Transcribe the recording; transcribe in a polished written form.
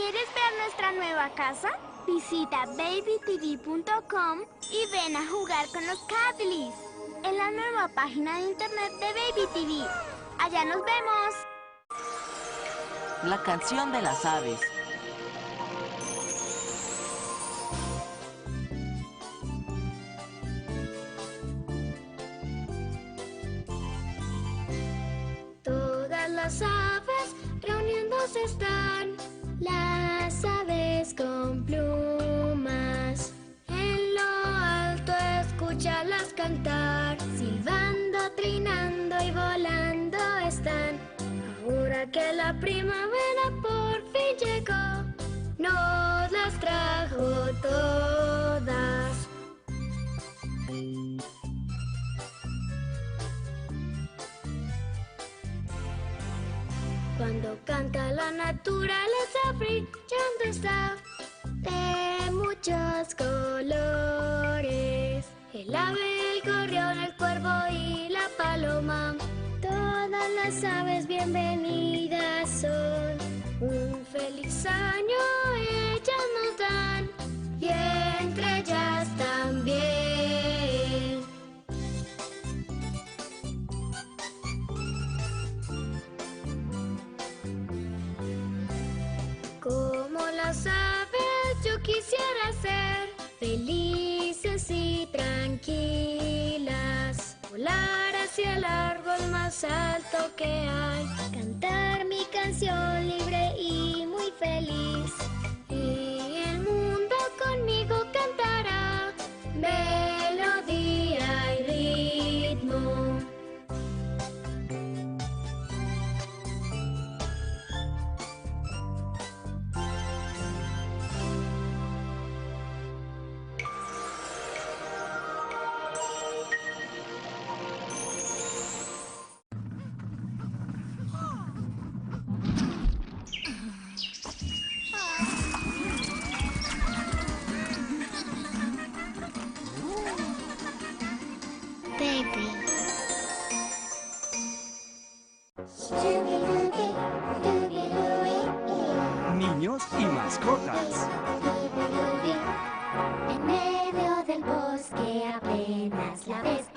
¿Quieres ver nuestra nueva casa? Visita babytv.com y ven a jugar con los Cuddlies en la nueva página de internet de Baby TV. ¡Allá nos vemos! La canción de las aves. Todas las aves reuniéndose están, las aves con plumas. En lo alto escúchalas cantar, silbando, trinando y volando están. Ahora que la primavera por fin llegó, nos las trajo todas. Cuando canta la naturaleza brillando está de muchos colores. El ave, el gorrión, el cuervo y la paloma. Todas las aves bienvenidas son. Un feliz año ellas nos dan y entre ellas también. Como las aves yo quisiera ser felices y tranquilas, volar hacia el árbol más alto que hay, cantar mi canción libre y muy feliz, y el mundo conmigo cantará melodía y ritmo. Baby. Niños y mascotas. En medio del bosque apenas la ves.